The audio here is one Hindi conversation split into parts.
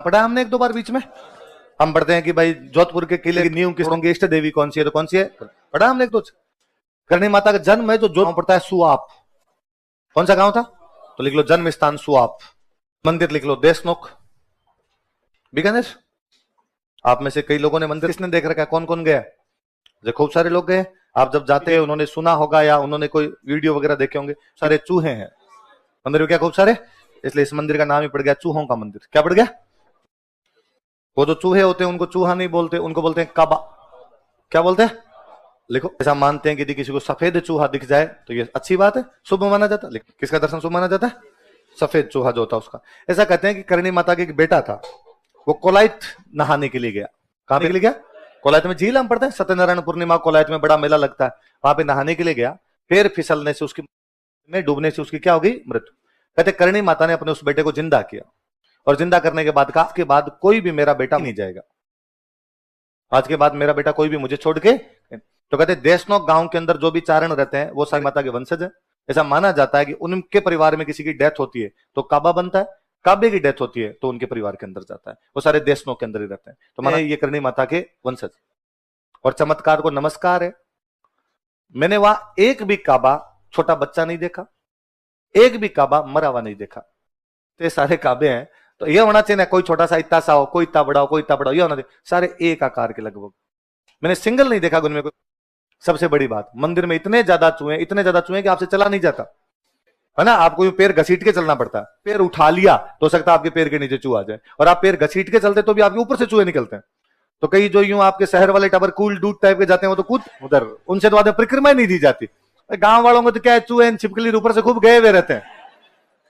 पढ़ा हमने एक दो बार बीच में। हम पढ़ते हैं कि भाई जोधपुर के किले की नींव किस होंगे, इष्ट देवी कौन सी है, तो कौन सी है पढ़ा हमने एक दो। करणी माता का जन्म है जो जोधपुर पड़ता है सुआप। कौन सा गांव था? तो लिख लो जन्म स्थान सुआप। मंदिर लिख लो देशनोक बीकानेर। आप में से कई लोगों ने मंदिर किसने देख रखा है? कौन कौन गया? जो खूब सारे लोग गए। आप जब जाते हैं उन्होंने सुना होगा या उन्होंने कोई वीडियो वगैरह देखे होंगे। सारे चूहे हैं मंदिर में, क्या खूब सारे, इसलिए इस मंदिर का नाम ही पड़ गया चूहों का मंदिर। क्या पड़ गया? वो जो चूहे होते हैं उनको चूहा नहीं बोलते, उनको बोलते हैं काबा। क्या बोलते हैं? लिखो। ऐसा मानते हैं कि यदि किसी को सफेद चूहा दिख जाए तो ये अच्छी बात है, शुभ माना जाता है। किसका दर्शन शुभ माना जाता है? सफेद चूहा जो होता है उसका। ऐसा कहते हैं कि करणी माता का एक बेटा था, वो कोलाइत नहाने के लिए गया। कहां पे के लिए गया? कोलाइत में झील हम पढ़ते हैं, सत्यनारायण पूर्णिमा कोलाइत में बड़ा मेला लगता है, वहां पे नहाने के लिए गया। फिर फिसलने से उसकी में डूबने से उसकी क्या हो गई? मृत्यु। कहते करणी माता ने अपने उस बेटे को जिंदा किया, और जिंदा करने के बाद कहा, के बाद कोई भी मेरा बेटा नहीं जाएगा, आज के बाद मेरा बेटा कोई भी मुझे छोड़ के। तो कहते देशनोक गांव के अंदर जो भी चारण रहते हैं वो सारी माता के वंशज है। ऐसा माना जाता है कि उनके परिवार में किसी की डेथ होती है तो काबा बनता है, काबे की डेथ होती है तो उनके परिवार के अंदर जाता है, वो सारे देशनोक के अंदर ही रहते हैं। तो माना ये करणी माता के वंशज। और चमत्कार को नमस्कार है, मैंने वहां एक भी काबा छोटा बच्चा नहीं देखा, एक भी काबा मरा हुआ नहीं देखा। तो ये सारे काबे हैं, तो ये होना चाहिए ना, कोई छोटा सा इतना सा हो, कोई इतना बड़ा हो, कोई इतना बड़ा हो, ये होना चाहिए। सारे एक आकार के लगभग, मैंने सिंगल नहीं देखा उनमें कोई। सबसे बड़ी बात, मंदिर में इतने ज्यादा चूहे कि आपसे चला नहीं जाता है ना। आपको पैर घसीट के चलना पड़ता है, पैर उठा लिया तो सकता है आपके पैर के नीचे चूहा आ जाए, और आप पैर घसीट के चलते तो भी आपके ऊपर से चूहे निकलते हैं। तो कई जो यूं आपके शहर वाले टावर कूल डूड टाइप के जाते हैं वो तो कूद उधर, उनसे तो आगे परिक्रमा नहीं दी जाती। गांव वालों को तो क्या है, चूहे छिपकली ऊपर से खूब गए हुए रहते हैं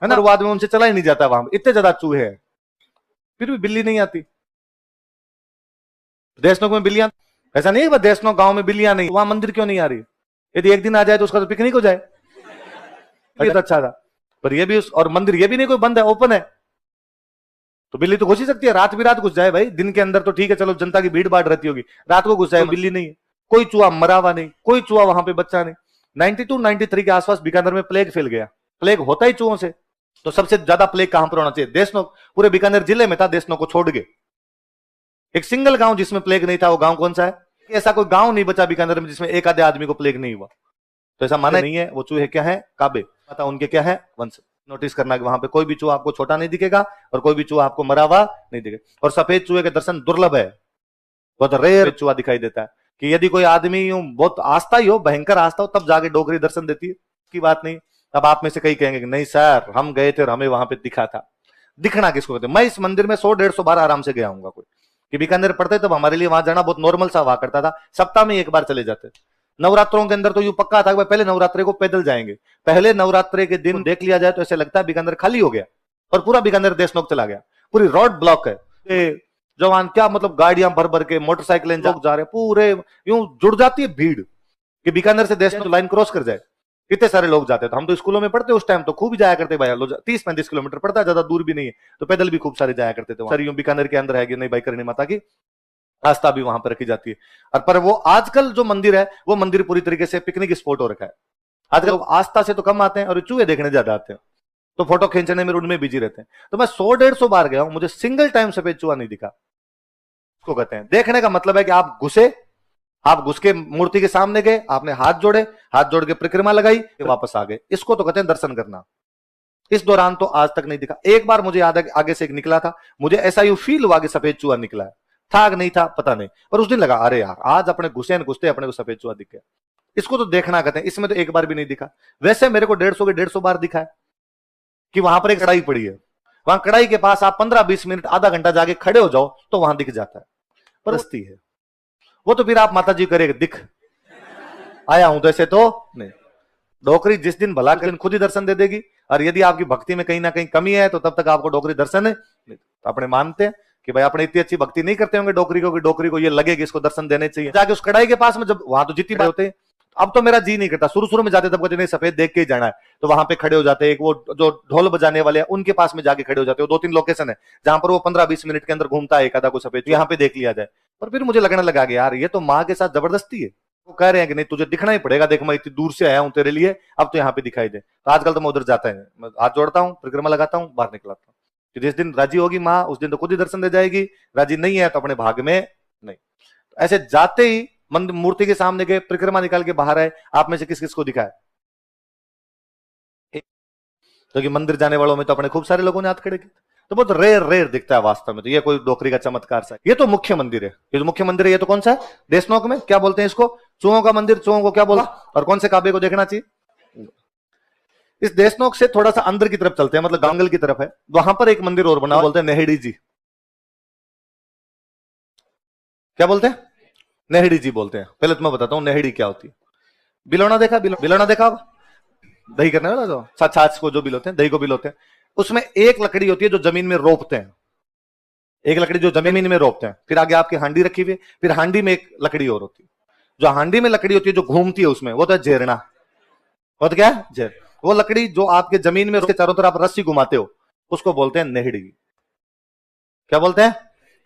है ना, बाद में उनसे चला ही नहीं जाता। वहां इतने ज्यादा चूहे हैं, फिर भी बिल्ली नहीं आती। देशनोक में बिल्लियां, ऐसा नहीं है देशनोक गांव में बिल्लियां नहीं, वहां मंदिर क्यों नहीं आ रही? यदि एक दिन आ जाए तो उसका तो पिकनिक हो जाए। ये तो अच्छा था, पर ये भी और मंदिर ये भी नहीं कोई बंद है, ओपन है, तो बिल्ली तो घुस ही सकती है। रात भी रात घुस जाए भाई, दिन के अंदर तो ठीक है, चलो जनता की भीड़ भाड़ रहती होगी, रात को घुस जाए बिल्ली नहीं है। कोई चूहा मरा हुआ नहीं, कोई चूहा वहां पे बच्चा नहीं। 92 93 के आसपास बीकानेर में प्लेग फैल गया। प्लेग होता ही चूहों से, तो सबसे ज्यादा प्लेग कहां पर होना चाहिए? देशनोक। पूरे बीकानेर जिले में था, देशनोक को छोड़ के एक सिंगल गांव जिसमें प्लेग नहीं था, वो गांव कौन सा है? ऐसा कोई गांव नहीं बचा बीकानेर में जिसमें एक आधे आदमी को प्लेग नहीं हुआ। तो ऐसा माना नहीं है। वो चूहे क्या है? काबे, पता उनके क्या है? वंश। नोटिस करना कि वहां पे कोई भी चूहा आपको छोटा नहीं दिखेगा और कोई भी चूहा आपको मरा हुआ नहीं दिखेगा। और सफेद चूहे के दर्शन दुर्लभ है, बहुत रेयर चूहा दिखाई देता है। कि यदि कोई आदमी यूं बहुत आस्था ही हो, भयंकर आस्था हो, तब जाके डोगरी दर्शन देती है, की बात नहीं। अब आप में से कई कहेंगे कि नहीं सर हम गए थे और हमें वहां पे दिखा था। दिखना किसको कहते हैं? मैं इस मंदिर में 100-150 बार आराम से गया हूंगा। कोई कि बीकानेर पढ़ते तब हमारे लिए वहां जाना बहुत नॉर्मल सा हुआ करता था, सप्ताह में एक बार चले जाते। नवरात्रों के अंदर तो यूं पक्का था कि पहले नवरात्रे को पैदल जाएंगे। पहले नवरात्रे के दिन देख लिया जाए तो ऐसे लगता है बीकानेर खाली हो गया और पूरा बीकानेर देशनोक चला गया, पूरी रोड ब्लॉक है। जवान क्या मतलब, गाड़ियां भर भर के, मोटरसाइकिलें लोग जा रहे, पूरे यूं जुड़ जाती है भीड़ कि बीकानेर से देशनोक लाइन क्रॉस कर जाए, कितने सारे लोग जाते हैं। तो हम तो स्कूलों में पढ़ते उस टाइम तो खूब जाया करते भाई, 30-35 किलोमीटर पड़ता है, ज्यादा दूर भी नहीं है, तो पैदल भी खूब सारे जाया करते थे। सर यूं बीकानेर के अंदर है कि नहीं भाई, करणी माता की आस्था भी वहां पर रखी जाती है। और पर वो आजकल जो मंदिर है वो मंदिर पूरी तरीके से पिकनिक स्पॉट हो रखा है। आजकल लोग आस्था से तो कम आते हैं और चूहे देखने ज्यादा आते हैं, तो फोटो खींचने में उनमें बिजी रहते हैं। तो मैं 100-150 बार गया हूं, मुझे सिंगल टाइम सफेद चूहा नहीं दिखा। उसको कहते हैं देखने का मतलब है कि आप घुसे, आप घुस के मूर्ति के सामने गए, आपने हाथ जोड़े, हाथ जोड़ के परिक्रमा लगाई, वापस आ गए, इसको तो कहते हैं दर्शन करना। इस दौरान तो आज तक नहीं दिखा। एक बार मुझे याद है आगे से एक निकला था, मुझे ऐसा यूं फील हुआ कि सफेद चूहा निकला है, था कि नहीं था पता नहीं, पर उस दिन लगा अरे यार आज अपने घुसते अपने को सफेद चूहा दिख गया। इसको तो देखना कहते हैं। इसमें तो एक बार भी नहीं दिखा। वैसे मेरे को 150 के 150 बार दिखा है कि वहां पर एक कढ़ाई पड़ी है, वहां कढ़ाई के पास आप 15-20 मिनट आधा घंटा जाके खड़े हो जाओ तो वहां दिख जाता है, पर हस्ती है वो। तो फिर आप माता जी करेगा दिख आया हूं तो ऐसे तो नहीं। डोकरी जिस दिन भला कर खुद ही दर्शन दे देगी, और यदि आपकी भक्ति में कहीं ना कहीं कमी है तो तब तक आपको डोकरी दर्शन नहीं। तो अपने मानते हैं कि भाई अपने इतनी अच्छी भक्ति नहीं करते होंगे डोकरी को कि डोकरी को ये लगे कि इसको दर्शन देने चाहिए। जाके उस कढ़ाई के पास में जब वहां तो जितनी होते हैं, अब तो मेरा जी नहीं करता। शुरू में जाते तब कहते नहीं सफेद देख के ही जाना है, तो वहां पे खड़े हो जाते हैं। एक वो जो ढोल बजाने वाले हैं उनके पास में जाके खड़े हो जाते हैं। 2-3 लोकेशन है जहां पर वो 15-20 मिनट के अंदर घूमता है एक आधा को सफेद, यहाँ पे देख लिया जाए। पर फिर मुझे लगने लगा कि यार ये तो माँ के साथ जबरदस्ती है। वो कह रहे हैं कि नहीं तुझे दिखना ही पड़ेगा, देख मैं इतनी दूर से आया हूं तेरे लिए, अब तो यहाँ पे दिखाई दे। तो आजकल तो मैं उधर जाता है, हाथ जोड़ता हूँ, परिक्रमा लगाता हूँ, बाहर निकलाता हूँ। कि जिस दिन राजी होगी माँ उस दिन तो खुद ही दर्शन दे जाएगी, राजी नहीं है तो अपने भाग में नहीं। ऐसे जाते ही मूर्ति के सामने गए, परिक्रमा निकाल के बाहर आए, आप में से किस किस को दिखाए? तो कि मंदिर जाने वालों में तो अपने खूब सारे लोगों ने हाथ खड़े किए, तो बहुत रेयर रेयर दिखता है वास्तव में। तो ये कोई डोकरी का चमत्कार सा। ये तो मुख्य मंदिर है, ये जो मुख्य मंदिर है ये तो कौन सा है? देशनोक में क्या बोलते हैं इसको? चूहों का मंदिर। चूहों को क्या बोला? और कौन से काबे को देखना चाहिए? इस देशनोक से थोड़ा सा अंदर की तरफ चलते हैं, मतलब गांगल की तरफ है, वहां पर एक मंदिर और बना, बोलते हैं नेहड़ी जी। क्या बोलते हैं? नेहड़ी जी बोलते हैं। पहले तो मैं बताता हूं नेहड़ी क्या होती है। बिलोना देखा? बिलोना देखा होगा, दही करने वाला जो छाछ को जो बिलोते हैं, दही को बिलोते हैं, उसमें एक लकड़ी होती है जो जमीन में रोपते हैं, एक लकड़ी जो जमीन में रोपते हैं। फिर आगे आपकी हांडी रखी हुई, फिर हांडी में एक लकड़ी और होती है, जो हांडी में लकड़ी होती है जो घूमती है उसमें, वो तो है जेरना। वो तो क्या है? जेर। वो लकड़ी जो आपके जमीन में उसके चारों तरफ रस्सी घुमाते हो उसको बोलते हैं नेहड़ी। क्या बोलते हैं?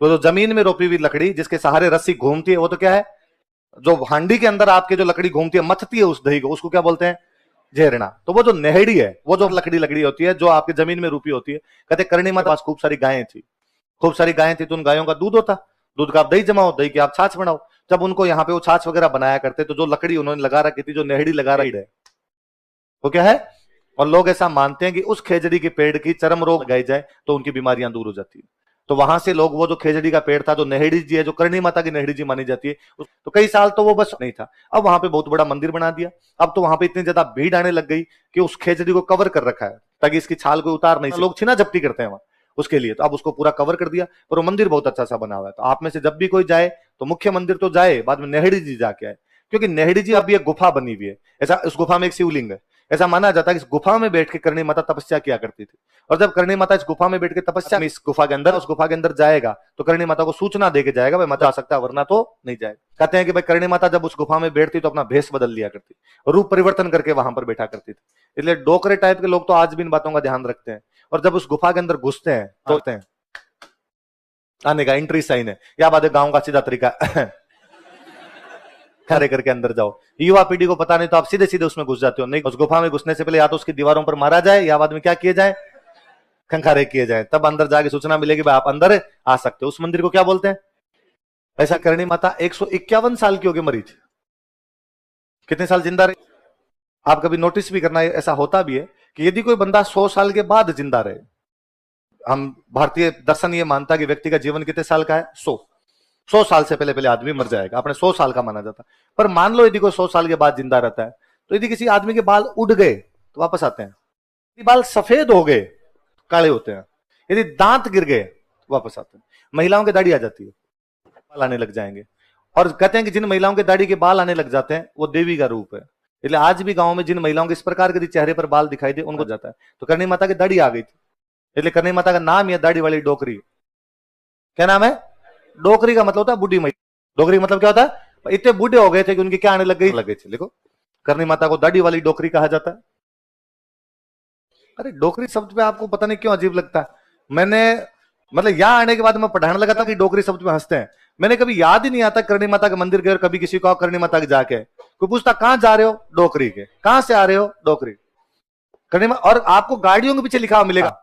वो जो जमीन में रोपी हुई लकड़ी जिसके सहारे रस्सी घूमती है वो तो क्या है? जो हांडी के अंदर आपके जो लकड़ी घूमती है, मथती है उस दही को, उसको क्या बोलते हैं? झेरना। तो वो जो नेहड़ी है वो जो लकड़ी होती है जो आपके जमीन में रूपी होती है। कहते करणी माता के पास खूब सारी गायें थी, खूब सारी गायें थी, तो उन गायों का दूध होता, दूध का आप दही जमाओ, दही की आप छाछ बनाओ। जब उनको यहाँ पे वो छाछ वगैरह बनाया करते, तो जो लकड़ी उन्होंने लगा रखी थी, जो नेहड़ी लगा रही है, वो क्या है? और लोग ऐसा मानते हैं कि उस खेजड़ी के पेड़ की चर्म रोग लगाई जाए तो उनकी बीमारियां दूर हो जाती है। तो वहां से लोग वो जो खेजड़ी का पेड़ था, जो नेहड़ी जी है, जो करणी माता की नेहड़ी जी मानी जाती है, तो कई साल तो वो बस नहीं था। अब वहां पे बहुत बड़ा मंदिर बना दिया। अब तो वहां पे इतनी ज्यादा भीड़ आने लग गई कि उस खेजड़ी को कवर कर रखा है ताकि इसकी छाल को उतार नहीं, लोग छीना झपटी करते हैं वहां उसके लिए। तो अब उसको पूरा कवर कर दिया, और वो मंदिर बहुत अच्छा सा बना हुआ है। तो आप में से जब भी कोई जाए तो मुख्य मंदिर तो जाए, बाद में नेहड़ी जी जाके आए, क्योंकि नेहड़ी जी अब ये गुफा बनी हुई है। ऐसा उस गुफा में एक शिवलिंग है। ऐसा माना जाता है कि इस गुफा में बैठ के करणी माता तपस्या किया करती थी, और जब करणी माता इस गुफा में बैठ के तपस्या, इस गुफा के अंदर, उस गुफा के अंदर जाएगा तो करणी माता को सूचना देके जाएगा, भाई माता आ सकता है वरना तो नहीं जाएगा। कहते हैं कि भाई करणी माता जब उस गुफा में बैठती तो अपना भेष बदल लिया करती, रूप परिवर्तन करके वहां पर बैठा करती थी। इसलिए डोकरे टाइप के लोग तो आज भी इन बातों का ध्यान रखते हैं, और जब उस गुफा के अंदर घुसते हैं तो आने का एंट्री साइन है, या बात है गांव का सीधा तरीका खड़े करके अंदर जाओ। युवा पीढ़ी को पता नहीं तो आप सीधे सीधे उसमें घुस जाते हो। नहीं, उस गुफा में घुसने से पहले या तो उसकी दीवारों पर मारा जाए, या बाद में क्या किए जाए? खंखारे किए जाए, तब अंदर जाके सूचना मिलेगी भाई आप अंदर आ सकते हो। उस मंदिर को क्या बोलते हैं? ऐसा करणी माता 151 साल की होगी मरी थी। कितने साल जिंदा रही? आप कभी नोटिस भी करना, ऐसा होता भी है कि यदि कोई बंदा 100 साल के बाद जिंदा रहे, हम भारतीय दर्शन ये मानता है कि व्यक्ति का जीवन कितने साल का है? 100 साल से पहले पहले आदमी मर जाएगा, अपने 100 साल का माना जाता है। पर मान लो यदि कोई 100 साल के बाद जिंदा रहता है, तो यदि किसी आदमी के बाल उड़ गए तो वापस आते हैं, यदि बाल सफेद हो गए काले होते हैं, यदि दांत गिर गए तो वापस आते हैं। महिलाओं की दाढ़ी आ जाती है, बाल आने लग जाएंगे, और कहते हैं कि जिन महिलाओं के दाढ़ी के बाल आने लग जाते हैं वो देवी का रूप है। इसलिए आज भी गांव में जिन महिलाओं के इस प्रकार के चेहरे पर बाल दिखाई दे उनको जाता है। तो करणी माता की दाढ़ी आ गई थी, इसलिए करणी माता का नाम यह दाढ़ी वाली डोकरी। क्या नाम है? डोकरी का मतलब होता है बूढ़ी महिला। डोकरी का मतलब क्या होता है? इतने बूढ़े हो गए थे कि उनकी क्या आने लग गई थी। देखो, करणी माता को दाढ़ी वाली डोकरी कहा जाता है। अरे डोकरी शब्द पे आपको पता नहीं क्यों अजीब लगता है। मैंने मतलब यहां आने के बाद मैं पढ़ाने लगा था कि डोकरी शब्द पे हंसते हैं। मैंने कभी याद ही नहीं आता करणी माता के मंदिर गए और कभी किसी को करणी माता के जाके कोई पूछता कहां जा रहे हो? डोकरी के। कहां से आ रहे हो? डोकरी। करणी माता। और आपको गाड़ियों के पीछे लिखा हुआ मिलेगा,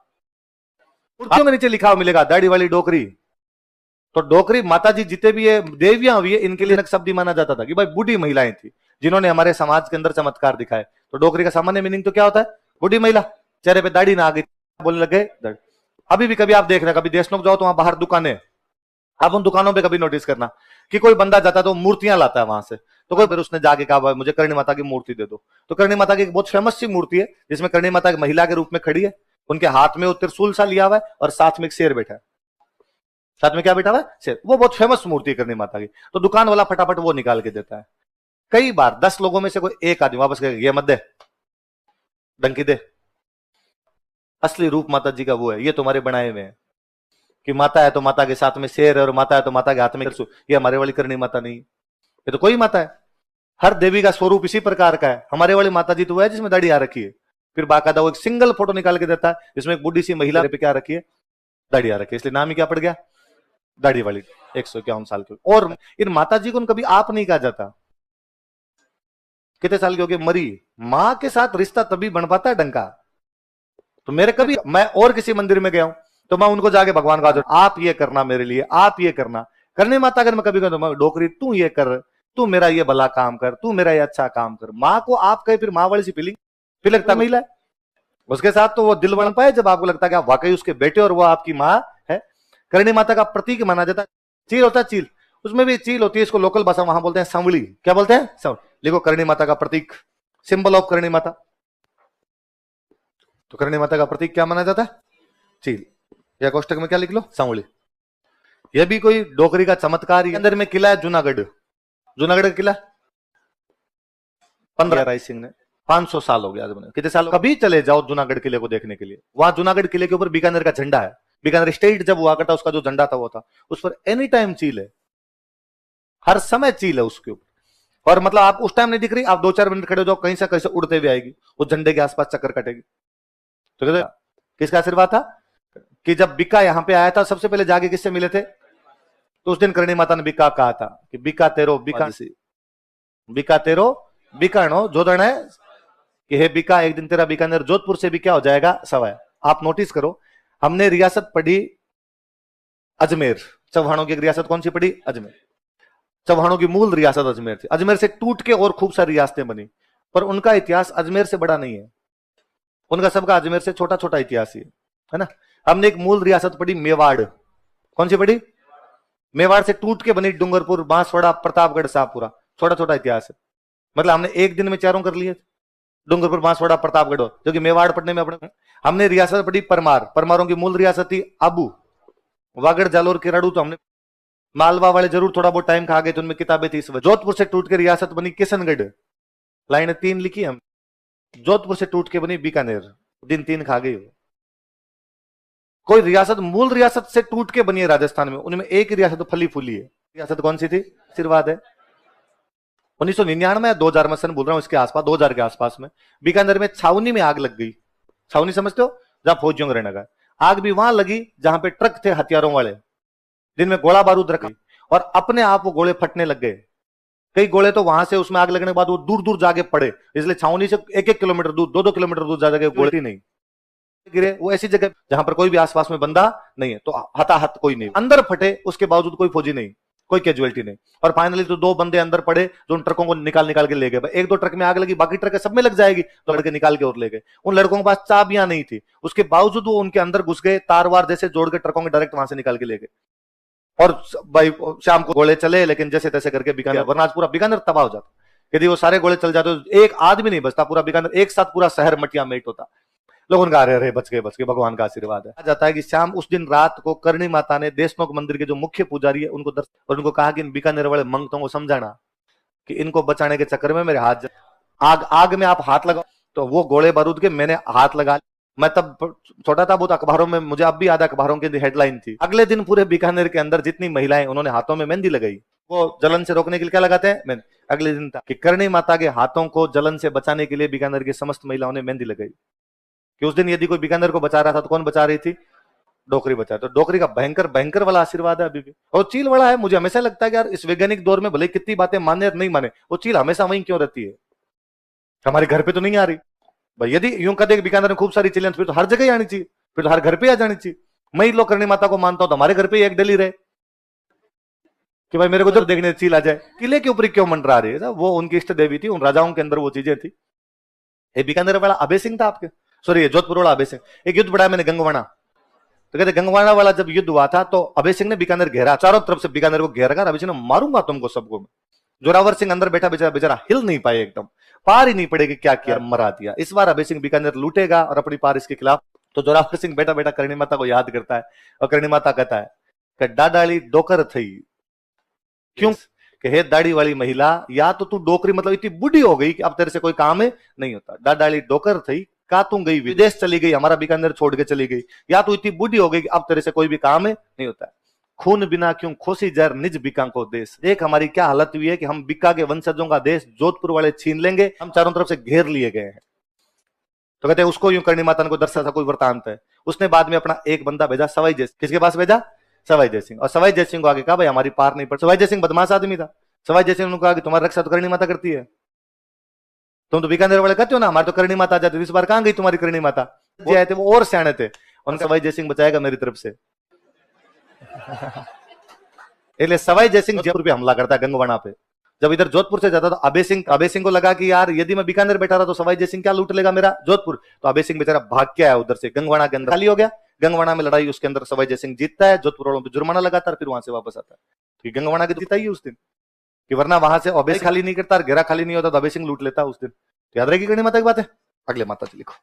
मूर्तियों के नीचे लिखा हुआ मिलेगा दाढ़ी वाली डोकरी। तो डोकरी माता जी जितने भी ये देवियां हुई है इनके लिए शब्द ही माना जाता था कि भाई बूढ़ी महिलाएं थी जिन्होंने हमारे समाज के अंदर चमत्कार दिखाए। तो डोकरी का सामान्य मीनिंग तो क्या होता है? बूढ़ी महिला, चेहरे पे दाढ़ी ना आ गई, बोलने लगे। अभी भी कभी आप देख रहे हैं, कभी देशनोक जाओ तो वहां बाहर दुकानें, आप उन दुकानों पे कभी नोटिस करना कि कोई बंदा जाता है तो मूर्तियां लाता है वहां से। तो कोई फिर उसने जाके कहा मुझे करणी माता की मूर्ति दे दो। तो करणी माता की एक बहुत फेमस सी मूर्ति है जिसमें करणी माता एक महिला के रूप में खड़ी है, उनके हाथ में वो त्रिशूल सा लिया हुआ है और साथ में एक शेर बैठा है। साथ में क्या बैठा हुआ है? शेर। वो बहुत फेमस मूर्ति है करणी माता की। तो दुकान वाला फटाफट वो निकाल के देता है। कई बार 10 लोगों में से कोई एक आदमी वापस कहेगा ये मत दे, डंकी दे, असली रूप माता जी का वो है, ये तुम्हारे बनाए हुए हैं। कि माता है तो माता के साथ में शेर है, और माता है तो माता के हाथ में त्रिशूल। ये हमारे वाली करणी माता नहीं, ये तो कोई माता है। हर देवी का स्वरूप इसी प्रकार का है। हमारे वाली माता जी तो वो है जिसमें दाढ़ी आ रखी है। फिर बाकायदा वो एक सिंगल फोटो निकाल के देता है जिसमें एक बुढ़ी सी महिला पे क्या रखी है? दाढ़ी आ रखी है, इसलिए नाम ही क्या पड़ गया? दाढ़ी वाली। 151 साल की। और इन माता जी को कभी आप नहीं कहा जाता। कितने साल की होगी? मरी। मां के साथ रिश्ता तभी बन पाता है डंका। तो मेरे कभी, मैं और किसी मंदिर में गया हूं, तो मैं उनको जाके भगवान का आप ये करना मेरे लिए, आप ये करना। करणी माता अगर मैं कभी कहूँ डोकरी तू ये कर, तू मेरा ये भला काम कर, तू मेरा ये अच्छा काम कर, माँ को आप कहे फिर माँ वाली सी फीलिंग फिर लगता है महिला है उसके साथ, तो वो दिल बन पाए जब आपको लगता है कि आप वाकई उसके बेटे और वो आपकी माँ है। करणी माता का प्रतीक माना जाता है। चील होता है, चील, उसमें भी चील होती है, इसको लोकल भाषा वहां बोलते हैं सांवली। क्या बोलते हैं? सांवली। लिखो करणी माता का प्रतीक, सिंबल ऑफ करणी माता। तो करणी माता का प्रतीक क्या माना जाता है? चील। या कोष्टक में क्या लिख लो? सांवली। यह भी कोई डोकरी का चमत्कार। अंदर में किला है जूनागढ़, जूनागढ़ का किला 15 राय सिंह ने 500 साल हो गया आज बने। कितने साल? कभी चले जाओ जूनागढ़ किले को देखने के लिए। वहां जूनागढ़ किले के ऊपर बीकानेर का झंडा है। बीकानेर स्टेट जब हुआ करता उसका जो झंडा था वो था, उस पर एनी टाइम चील है, हर समय चील है उसके ऊपर। और मतलब आप उस टाइम नहीं दिख रही, आप 2-4 मिनट खड़े हो जाओ, कहीं से कैसे उड़ते हुए आएगी, उस झंडे के आसपास चक्कर कटेगी। तो कहते किसका आशीर्वाद था कि जब बिक्का यहां पे आया था सबसे पहले जाके किससे मिले थे? तो उस दिन करणी माता ने बिक्का कहा था कि बिक्का तेरो बिका, बिक्का तेरो बिकानो जोदन है कि हे बिका, एक दिन तेरा बीकानेर जोधपुर से भी क्या हो जाएगा? सवाय। आप नोटिस करो, हमने रियासत पढ़ी अजमेर, चौहानों की रियासत कौन सी पढ़ी? अजमेर। चौहानों की मूल रियासत अजमेर थी। अजमेर से टूट के और खूब सारी रियासतें बनी, पर उनका इतिहास अजमेर से बड़ा नहीं है। उनका सबका अजमेर से छोटा छोटा इतिहास ही है ना। हमने एक मूल रियासत पढ़ी मेवाड़। कौन सी पढ़ी? मेवाड़ से टूट के बनी डूंगरपुर, बांसवाड़ा, प्रतापगढ़, शाहपुरा। छोटा छोटा इतिहास है। मतलब हमने एक दिन में चारों कर लिए, डूंगरपुर, बांसवाड़ा, प्रतापगढ़, जो कि मेवाड़ पढ़ने में अपने। हमने रियासत पढ़ी परमार, परमारों की मूल रियासत थी आबू, वागड़, जालोर, किराड़ू। तो हमने मालवा वाले जरूर थोड़ा बहुत टाइम खा गए, तो उनमें किताबें थी। जोधपुर से टूट के रियासत बनी किशनगढ़, लाइन 3 लिखी हम। जोधपुर से टूट के बनी बीकानेर, दिन 3 खा गई। कोई रियासत मूल रियासत से टूट के बनी है राजस्थान में, उनमें एक रियासत फली फूली है। रियासत कौन सी थी? आशीर्वाद है। 1999 या 2000 में सन बोल रहा हूं, इसके आसपास, 2000 के आसपास में बीकानेर में छावनी में आग लग गई। छावनी समझते हो? जहां फौजियों का रहने का। आग भी वहां लगी जहां पे ट्रक थे हथियारों वाले, जिनमें गोला बारूद रखा, और अपने आप वो गोले फटने लग गए। कई गोले तो वहां से उसमें आग लगने के बाद वो दूर दूर जाके पड़े, इसलिए छावनी से 1-1 किलोमीटर दूर, 2-2 किलोमीटर दूर जा जाके गोले नहीं गिरे। वो ऐसी जगह जहां पर कोई भी आसपास में बंदा नहीं है, तो हताहत कोई नहीं, अंदर फटे, उसके बावजूद कोई फौजी नहीं, कोई कैजुअलिटी नहीं। और फाइनली तो 2 बंदे अंदर पड़े जो उन ट्रकों को निकाल निकाल के ले गए। 1-2 ट्रक में आग लगी, बाकी ट्रक सब में लग जाएगी, तो लड़के निकाल के और ले गए। उन लड़कों के पास चाबियां नहीं थी, उसके बावजूद वो उनके अंदर घुस गए, तार वार जैसे जोड़ के ट्रकों के डायरेक्ट वहां से निकाल के ले गए। और भाई शाम को गोले चले, लेकिन जैसे तैसे करके बीकानेर, वरना आज पूरा बीकानेर तबाह हो जाता। यदि वो सारे गोले चल जाते तो एक आदमी नहीं बचता, पूरा बीकानेर एक साथ पूरा शहर मटिया मेट होता। लोगों का रहे बच गए, बच गए, भगवान का आशीर्वाद है। जाता है कि शाम उस दिन रात को करणी माता ने देशनोक मंदिर के जो मुख्य पुजारी है उनको दर्शन, और उनको कहा कि इन बीकानेर वाले मंगतों को समझाना कि इनको बचाने के चक्कर में मेरे हाथ आग में आप हाथ लगाओ। तो वो गोले बारूद के मैंने हाथ लगा। मैं तब छोटा था बहुत, अखबारों में मुझे अब भी याद है, अखबारों की हेडलाइन थी। अगले दिन पूरे बीकानेर के अंदर जितनी महिलाएं, उन्होंने हाथों में मेहंदी लगाई। वो जलन से रोकने के लिए क्या लगाते हैं? मेहंदी। अगले दिन था कि करणी माता के हाथों को जलन से बचाने के लिए बीकानेर की समस्त महिलाओं ने मेहंदी लगाई। कि उस दिन यदि कोई बीकानेर को बचा रहा था तो कौन बचा रही थी? डोकरी बचा। तो डोकरी का भयंकर भयंकर वाला आशीर्वाद है अभी भी। और चील वाला है। मुझे हमेशा लगता है कि यार इस वैज्ञानिक दौर में भले कितनी बातें माने और नहीं माने, वो चील हमेशा वहीं क्यों रहती है? हमारे घर पे तो नहीं आ रही भाई। यदि यूं कहते बीकानेर में खूब सारी चीलें, फिर तो हर जगह ही आनी चाहिए, फिर तो हर घर पे आ जानी चाहिए। मैं लोग करणी माता को मानता हूं तो हमारे घर पे एक डली रहे कि भाई मेरे को जब देखने चील आ जाए। किले के ऊपर क्यों मंडरा रही है? वो उनकी इष्ट देवी थी, उन राजाओं के अंदर वो चीजें थी। बीकानेर वाला अभय सिंह था आपके, सॉरी जोधपुर वाला अभय सिंह। एक युद्ध बढ़ाया मैंने गंगवाना, तो कहते गंगवाना वाला जब युद्ध हुआ था तो अभय सिंह ने बीकानेर घेरा, चारों तरफ से बीकानेर को घेर कर अभय सिंह ने मारूंगा तुमको सबको। जोरावर सिंह अंदर बैठा बेचारा बेचारा हिल नहीं पाए, एकदम पार ही नहीं पड़ेगी, क्या किया, मरा दिया। इस बार अभय सिंह बीकानेर लूटेगा और अपनी पार इसके खिलाफ। तो जोरावर सिंह बैठा बैठा करणी माता को याद करता है, और करणी माता कहता है कि डाडाली डोकर थई। क्यों? कि हे दाढ़ी वाली महिला, या तो तू डोकरी मतलब इतनी बुढ़ी हो गई कि अब तेरे से कोई काम है नहीं होता। डाडाली डोकर थई का तू गई विदेश चली गई, हमारा बीकानेर छोड़ के चली गई, या तू इतनी बुढ़ी हो गई कि अब तेरे से कोई भी काम है नहीं होता। खून बिना क्यों खोसी जर निज बिका को देश। देख हमारी क्या हालत हुई है कि हम बिका के वंशजों का देश जोधपुर वाले छीन लेंगे, हम चारों तरफ से घेर लिए गए हैं। तो कहते हैं उसको यूं करणी माता को दर्शा था कोई वृतांत है। उसने बाद में अपना एक बंदा भेजा सवाई जय, किसके पास भेजा? सवाई जय सिंह। और सवाई जय सिंह को आगे कहा भाई हमारी पार नहीं पड़। सवाई जय सिंह बदमाश आदमी था। सवाई जय सिंह ने कहा कि तुम्हारी रक्षा तो करणी माता करती है, तुम तो बीकानेर वाले कहते हो ना हमारे तो करणी माता आ जाती। इस बार कहां गई तुम्हारी करणी माता? वो आए थे, वो और सियाने थे, उनका सवाई जयसिंह बचाएगा मेरी तरफ से। इसलिए सवाई जयसिंह जयपुर पे हमला करता है गंगवाना पे। जब इधर जोधपुर से जाता तो अभय सिंह को लगा कि यार यदि मैं बीकानेर बैठा रहा तो सवाई जयसिंह क्या लूट लेगा मेरा जोधपुर। तो अभय सिंह बेचारा भाग के आया उधर से, गंगवाना के अंदर खाली हो गया। गंगवाना में लड़ाई, उसके अंदर सवाई जयसिंह जीतता है, जोधपुर वालों पे जुर्माना लगाता है, फिर वहां से वापस आता है। तो गंगवाना की जीता ही उस दिन, कि वरना वहां से अभय खाली नहीं करता, घेरा खाली नहीं होता तो अभय सिंह लूट लेता उस दिन। तो याद रहेगी गणी माता की बात है। अगले माता जी लिखो।